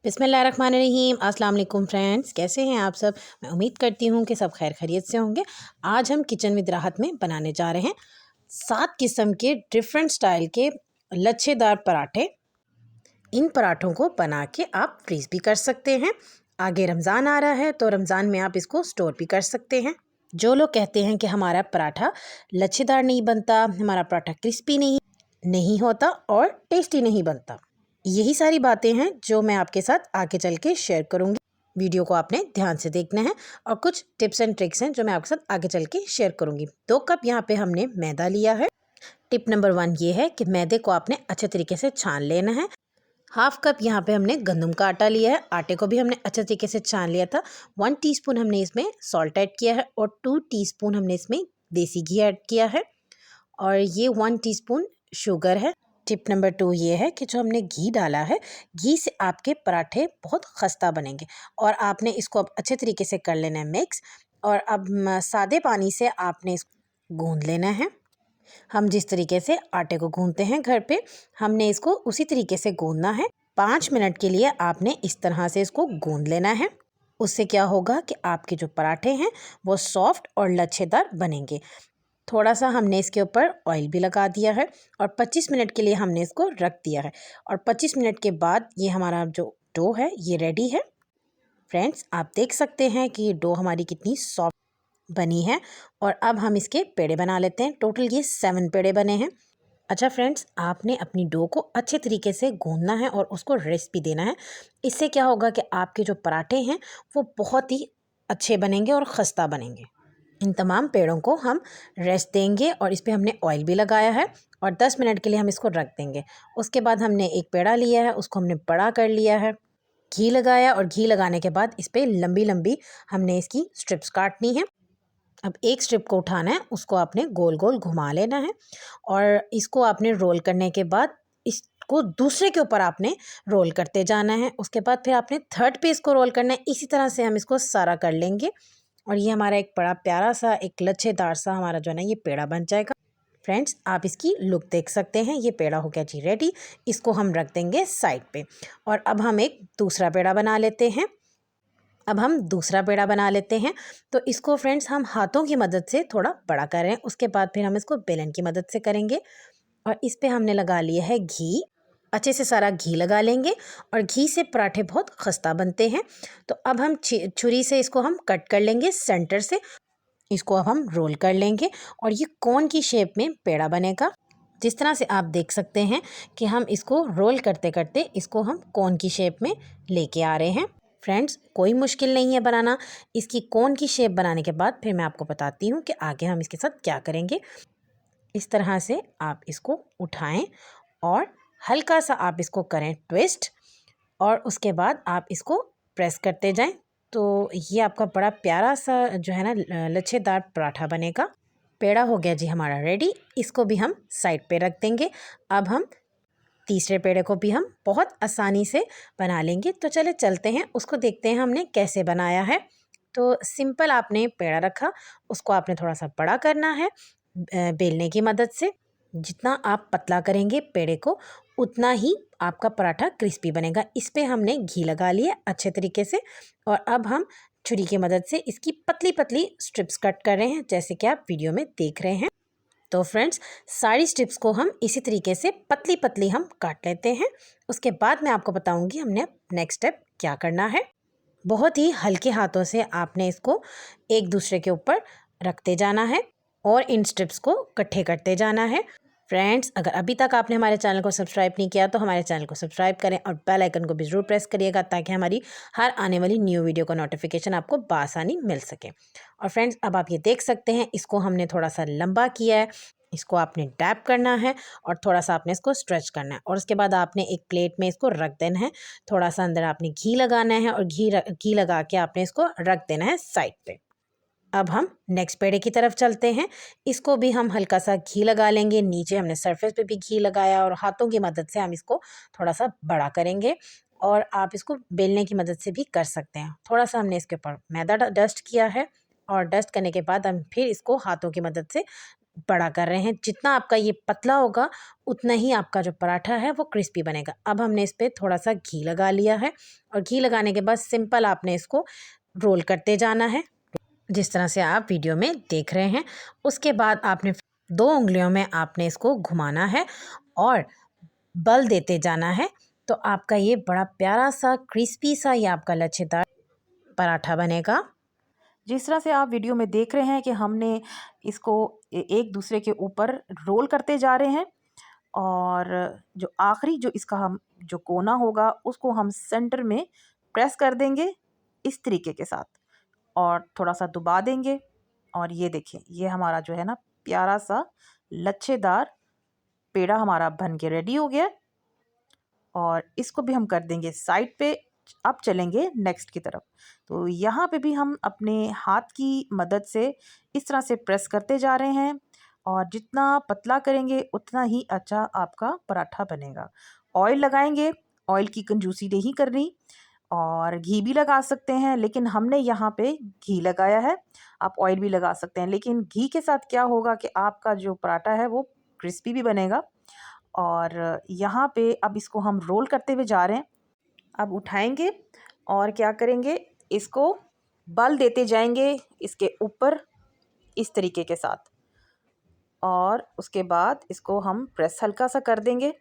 बिस्मिल्लाहिर्रहमानिर्रहीम। अस्सलाम वालेकुम फ्रेंड्स, कैसे हैं आप सब। मैं उम्मीद करती हूँ कि सब खैर खैरियत से होंगे। आज हम किचन विद राहत में बनाने जा रहे हैं 7 किस्म के डिफरेंट स्टाइल के लच्छेदार पराठे। इन पराठों को बना के आप फ्रीज़ भी कर सकते हैं। आगे रमज़ान आ रहा है तो रमज़ान में आप इसको स्टोर भी कर सकते हैं। जो लोग कहते हैं कि हमारा पराठा लच्छेदार नहीं बनता, हमारा पराठा क्रिस्पी नहीं होता और टेस्टी नहीं बनता, यही सारी बातें हैं जो मैं आपके साथ आगे चल के शेयर करूंगी। वीडियो को आपने ध्यान से देखना है और कुछ टिप्स एंड ट्रिक्स हैं जो मैं आपके साथ आगे चल के शेयर करूंगी। 2 कप यहाँ पे हमने मैदा लिया है। टिप नंबर 1 ये है कि मैदे को आपने अच्छे तरीके से छान लेना है। हाफ कप यहाँ पे हमने गंदम का आटा लिया है। आटे को भी हमने अच्छे तरीके से छान लिया था। 1 टीस्पून हमने इसमें सॉल्ट ऐड किया है और 2 टीस्पून हमने इसमें देसी घी ऐड किया है और ये 1 टीस्पून शुगर है। टिप नंबर 2 ये है कि जो हमने घी डाला है, घी से आपके पराठे बहुत खस्ता बनेंगे और आपने इसको अब अच्छे तरीके से कर लेना है मिक्स। और अब सादे पानी से आपने इसको गूंद लेना है। हम जिस तरीके से आटे को गूंदते हैं घर पे, हमने इसको उसी तरीके से गूंदना है। 5 मिनट के लिए आपने इस तरह से इसको गूंद लेना है। उससे क्या होगा कि आपके जो पराठे हैं वो सॉफ्ट और लच्छेदार बनेंगे। थोड़ा सा हमने इसके ऊपर ऑयल भी लगा दिया है और 25 मिनट के लिए हमने इसको रख दिया है और 25 मिनट के बाद ये हमारा जो डो है ये रेडी है। फ्रेंड्स, आप देख सकते हैं कि ये डो हमारी कितनी सॉफ्ट बनी है और अब हम इसके पेड़े बना लेते हैं। टोटल ये 7 पेड़े बने हैं। अच्छा फ्रेंड्स, आपने अपनी डो को अच्छे तरीके से गूंदना है और उसको रेस्ट भी देना है। इससे क्या होगा कि आपके जो पराठे हैं वो बहुत ही अच्छे बनेंगे और खस्ता बनेंगे। इन तमाम पेड़ों को हम रेस्ट देंगे और इस पे हमने ऑयल भी लगाया है और 10 मिनट के लिए हम इसको रख देंगे। उसके बाद हमने एक पेड़ा लिया है, उसको हमने बड़ा कर लिया है, घी लगाया और घी लगाने के बाद इस पे लंबी लंबी हमने इसकी स्ट्रिप्स काटनी है। अब एक स्ट्रिप को उठाना है, उसको आपने गोल गोल घुमा लेना है और इसको आपने रोल करने के बाद इसको दूसरे के ऊपर आपने रोल करते जाना है। उसके बाद फिर आपने थर्ड पे इसको रोल करना है। इसी तरह से हम इसको सारा कर लेंगे और ये हमारा एक बड़ा प्यारा सा एक लच्छेदार सा हमारा जो है ना ये पेड़ा बन जाएगा। फ्रेंड्स, आप इसकी लुक देख सकते हैं। ये पेड़ा हो गया जी रेडी। इसको हम रख देंगे साइड पे और अब हम एक दूसरा पेड़ा बना लेते हैं। तो इसको फ्रेंड्स हम हाथों की मदद से थोड़ा बड़ा कर रहे हैं। उसके बाद फिर हम इसको बेलन की मदद से करेंगे और इस पे हमने लगा लिया है घी। अच्छे से सारा घी लगा लेंगे और घी से पराठे बहुत खस्ता बनते हैं। तो अब हम छुरी से इसको हम कट कर लेंगे सेंटर से। इसको अब हम रोल कर लेंगे और ये कोन की शेप में पेड़ा बनेगा। जिस तरह से आप देख सकते हैं कि हम इसको रोल करते करते इसको हम कोन की शेप में लेके आ रहे हैं। फ्रेंड्स, कोई मुश्किल नहीं है बनाना। इसकी कोन की शेप बनाने के बाद फिर मैं आपको बताती हूँ कि आगे हम इसके साथ क्या करेंगे। इस तरह से आप इसको उठाएं और हल्का सा आप इसको करें ट्विस्ट और उसके बाद आप इसको प्रेस करते जाएं। तो ये आपका बड़ा प्यारा सा जो है ना लच्छेदार पराठा बनेगा। पेड़ा हो गया जी हमारा रेडी। इसको भी हम साइड पे रख देंगे। अब हम तीसरे पेड़े को भी हम बहुत आसानी से बना लेंगे। तो चले चलते हैं, उसको देखते हैं हमने कैसे बनाया है। तो सिंपल आपने पेड़ा रखा, उसको आपने थोड़ा सा बड़ा करना है बेलने की मदद से। जितना आप पतला करेंगे पेड़े को उतना ही आपका पराठा क्रिस्पी बनेगा। इस पे हमने घी लगा लिया अच्छे तरीके से और अब हम छुरी की मदद से इसकी पतली पतली स्ट्रिप्स कट कर रहे हैं, जैसे कि आप वीडियो में देख रहे हैं। तो फ्रेंड्स, सारी स्ट्रिप्स को हम इसी तरीके से पतली पतली हम काट लेते हैं। उसके बाद मैं आपको बताऊंगी हमने नेक्स्ट स्टेप क्या करना है। बहुत ही हल्के हाथों से आपने इसको एक दूसरे के ऊपर रखते जाना है और इन स्ट्रिप्स को इकट्ठे करते जाना है। फ्रेंड्स, अगर अभी तक आपने हमारे चैनल को सब्सक्राइब नहीं किया तो हमारे चैनल को सब्सक्राइब करें और बेल आइकन को भी ज़रूर प्रेस करिएगा ताकि हमारी हर आने वाली न्यू वीडियो का नोटिफिकेशन आपको बआसानी मिल सके। और फ्रेंड्स, अब आप ये देख सकते हैं इसको हमने थोड़ा सा लंबा किया है। इसको आपने टैप करना है और थोड़ा सा आपने इसको स्ट्रेच करना है और उसके बाद आपने एक प्लेट में इसको रख देना है। थोड़ा सा अंदर आपने घी लगाना है और घी लगा के आपने इसको रख देना है साइड पे। अब हम नेक्स्ट पेड़े की तरफ चलते हैं। इसको भी हम हल्का सा घी लगा लेंगे। नीचे हमने सरफेस पे भी घी लगाया और हाथों की मदद से हम इसको थोड़ा सा बड़ा करेंगे और आप इसको बेलने की मदद से भी कर सकते हैं। थोड़ा सा हमने इसके ऊपर मैदा डस्ट किया है और डस्ट करने के बाद हम फिर इसको हाथों की मदद से बड़ा कर रहे हैं। जितना आपका ये पतला होगा उतना ही आपका जो पराठा है वो क्रिस्पी बनेगा। अब हमने इस पर थोड़ा सा घी लगा लिया है और घी लगाने के बाद सिंपल आपने इसको रोल करते जाना है, जिस तरह से आप वीडियो में देख रहे हैं। उसके बाद आपने 2 उंगलियों में आपने इसको घुमाना है और बल देते जाना है। तो आपका ये बड़ा प्यारा सा क्रिस्पी सा ये आपका लच्छेदार पराठा बनेगा। जिस तरह से आप वीडियो में देख रहे हैं कि हमने इसको एक दूसरे के ऊपर रोल करते जा रहे हैं, और जो आखिरी जो इसका हम जो कोना होगा उसको हम सेंटर में प्रेस कर देंगे इस तरीके के साथ, और थोड़ा सा दबा देंगे। और ये देखें, ये हमारा जो है ना प्यारा सा लच्छेदार पेड़ा हमारा बन के रेडी हो गया। और इसको भी हम कर देंगे साइड पे। अब चलेंगे नेक्स्ट की तरफ। तो यहाँ पे भी हम अपने हाथ की मदद से इस तरह से प्रेस करते जा रहे हैं, और जितना पतला करेंगे उतना ही अच्छा आपका पराठा बनेगा। ऑयल लगाएंगे, ऑयल की कंजूसी नहीं करनी, और घी भी लगा सकते हैं, लेकिन हमने यहाँ पे घी लगाया है। आप ऑयल भी लगा सकते हैं, लेकिन घी के साथ क्या होगा कि आपका जो पराठा है वो क्रिस्पी भी बनेगा। और यहाँ पे अब इसको हम रोल करते हुए जा रहे हैं। अब उठाएंगे और क्या करेंगे, इसको बल देते जाएंगे इसके ऊपर इस तरीके के साथ, और उसके बाद इसको हम प्रेस हल्का सा कर देंगे।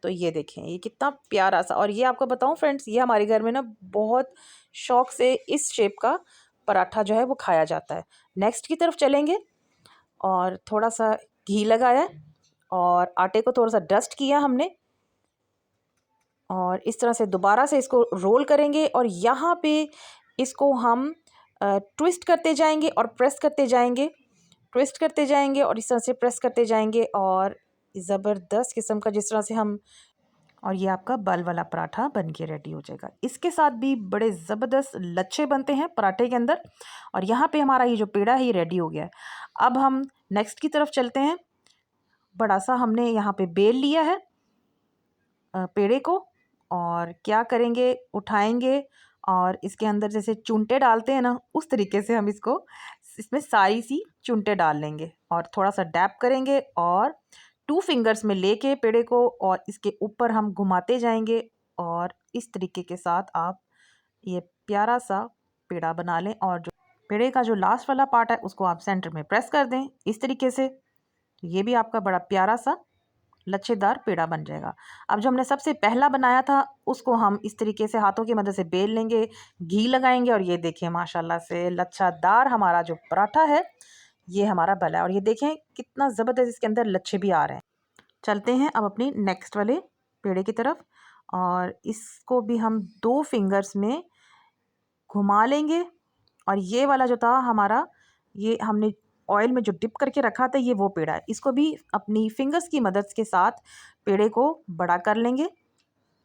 तो ये देखें, ये कितना प्यारा सा। और ये आपको बताऊं फ्रेंड्स, ये हमारे घर में ना बहुत शौक से इस शेप का पराठा जो है वो खाया जाता है। नेक्स्ट की तरफ चलेंगे, और थोड़ा सा घी लगाया और आटे को थोड़ा सा डस्ट किया हमने, और इस तरह से दोबारा से इसको रोल करेंगे। और यहाँ पे इसको हम ट्विस्ट करते जाएंगे और प्रेस करते जाएंगे, ट्विस्ट करते जाएंगे और इस तरह से प्रेस करते जाएंगे, और ज़बरदस्त किस्म का जिस तरह से हम, और ये आपका बल वाला पराठा बन के रेडी हो जाएगा। इसके साथ भी बड़े ज़बरदस्त लच्छे बनते हैं पराठे के अंदर। और यहाँ पे हमारा ये जो पेड़ा है ये रेडी हो गया है। अब हम नेक्स्ट की तरफ चलते हैं। बड़ा सा हमने यहाँ पे बेल लिया है पेड़े को, और क्या करेंगे, उठाएंगे और इसके अंदर जैसे चुनटे डालते हैं ना, उस तरीके से हम इसको इसमें सारी सी चुनटे डाल लेंगे, और थोड़ा सा डैप करेंगे और 2 फिंगर्स में लेके पेड़े को और इसके ऊपर हम घुमाते जाएंगे। और इस तरीके के साथ आप ये प्यारा सा पेड़ा बना लें, और जो पेड़े का जो लास्ट वाला पार्ट है उसको आप सेंटर में प्रेस कर दें इस तरीके से। तो ये भी आपका बड़ा प्यारा सा लच्छेदार पेड़ा बन जाएगा। अब जो हमने सबसे पहला बनाया था उसको हम इस तरीके से हाथों की मदद से बेल लेंगे, घी लगाएंगे, और ये देखिए माशाल्लाह से लच्छादार हमारा जो पराठा है ये हमारा बना है। और ये देखें कितना ज़बरदस्त इसके अंदर लच्छे भी आ रहे हैं। चलते हैं अब अपनी नेक्स्ट वाले पेड़े की तरफ, और इसको भी हम 2 फिंगर्स में घुमा लेंगे। और ये वाला जो था हमारा, ये हमने ऑयल में जो डिप करके रखा था, ये वो पेड़ा है। इसको भी अपनी फिंगर्स की मदद के साथ पेड़े को बड़ा कर लेंगे,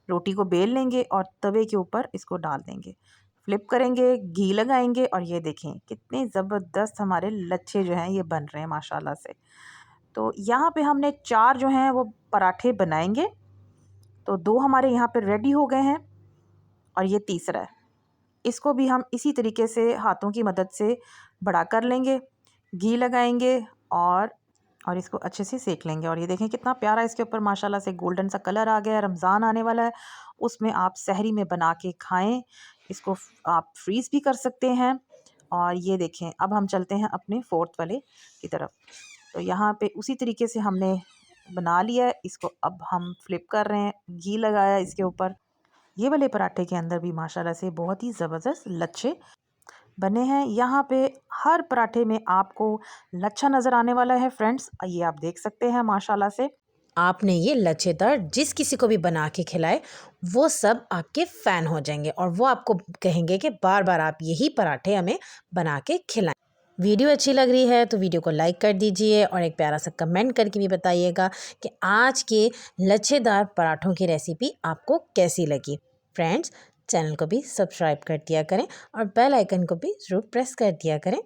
रोटी को बेल लेंगे और तवे के ऊपर इसको डाल देंगे, फ्लिप करेंगे, घी लगाएंगे, और ये देखें कितने ज़बरदस्त हमारे लच्छे जो हैं ये बन रहे हैं माशाल्लाह से। तो यहाँ पे हमने 4 जो हैं वो पराठे बनाएंगे। तो 2 हमारे यहाँ पे रेडी हो गए हैं, और ये तीसरा है। इसको भी हम इसी तरीके से हाथों की मदद से बड़ा कर लेंगे, घी लगाएंगे और इसको अच्छे से सेक लेंगे। और ये देखें कितना प्यारा इसके ऊपर माशाल्लाह से गोल्डन सा कलर आ गया है। रमज़ान आने वाला है, उसमें आप सहरी में बना के खाएं। इसको आप फ्रीज़ भी कर सकते हैं। और ये देखें, अब हम चलते हैं अपने 4th वाले की तरफ। तो यहाँ पे उसी तरीके से हमने बना लिया है इसको। अब हम फ्लिप कर रहे हैं, घी लगाया इसके ऊपर। ये वाले पराठे के अंदर भी माशाल्लाह से बहुत ही ज़बरदस्त लच्छे बने हैं। यहाँ पे हर पराठे में आपको लच्छा नज़र आने वाला है फ्रेंड्स, ये आप देख सकते हैं माशाल्लाह से। आपने ये लच्छेदार जिस किसी को भी बना के खिलाए वो सब आपके फ़ैन हो जाएंगे और वो आपको कहेंगे कि बार बार आप यही पराठे हमें बना के खिलाएं। वीडियो अच्छी लग रही है तो वीडियो को लाइक कर दीजिए और एक प्यारा सा कमेंट करके भी बताइएगा कि आज के लच्छेदार पराठों की रेसिपी आपको कैसी लगी। फ्रेंड्स, चैनल को भी सब्सक्राइब कर दिया करें और बेल आइकन को भी ज़रूर प्रेस कर दिया करें।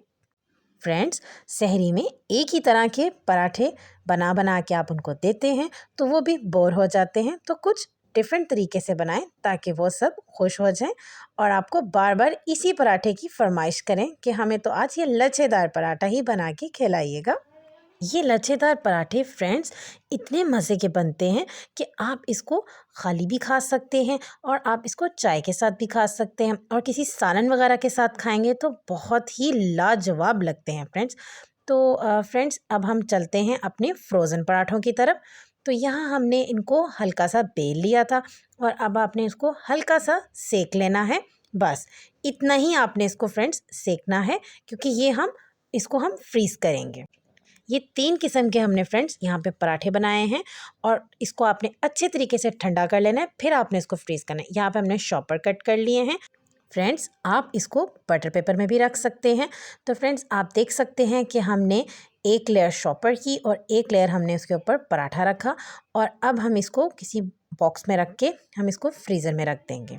फ्रेंड्स, सहरी में एक ही तरह के पराठे बना बना के आप उनको देते हैं तो वो भी बोर हो जाते हैं, तो कुछ डिफरेंट तरीके से बनाएं ताकि वो सब खुश हो जाएं और आपको बार बार इसी पराठे की फरमाइश करें कि हमें तो आज ये लच्छेदार पराठा ही बना के खिलाइएगा। ये लच्छेदार पराठे फ्रेंड्स इतने मज़े के बनते हैं कि आप इसको खाली भी खा सकते हैं और आप इसको चाय के साथ भी खा सकते हैं और किसी सालन वगैरह के साथ खाएंगे तो बहुत ही लाजवाब लगते हैं फ्रेंड्स। तो फ्रेंड्स अब हम चलते हैं अपने फ्रोज़न पराठों की तरफ। तो यहाँ हमने इनको हल्का सा बेल लिया था और अब आपने इसको हल्का सा सेक लेना है। बस इतना ही आपने इसको फ्रेंड्स सेकना है, क्योंकि ये हम इसको हम फ्रीज़ करेंगे। ये 3 किस्म के हमने फ्रेंड्स यहाँ पे पराठे बनाए हैं और इसको आपने अच्छे तरीके से ठंडा कर लेना है, फिर आपने इसको फ्रीज़ करना है। यहाँ पे हमने शॉपर कट कर लिए हैं। फ्रेंड्स आप इसको बटर पेपर में भी रख सकते हैं। तो फ्रेंड्स आप देख सकते हैं कि हमने एक लेयर शॉपर की और एक लेयर हमने उसके ऊपर पराठा रखा और अब हम इसको किसी बॉक्स में रख के हम इसको फ्रीज़र में रख देंगे।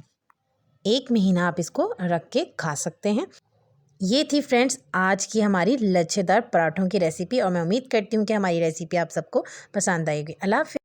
1 महीना आप इसको रख के खा सकते हैं। ये थी फ्रेंड्स आज की हमारी लच्छेदार पराठों की रेसिपी और मैं उम्मीद करती हूँ कि हमारी रेसिपी आप सबको पसंद आएगी। अल्लाह हाफ़िज़।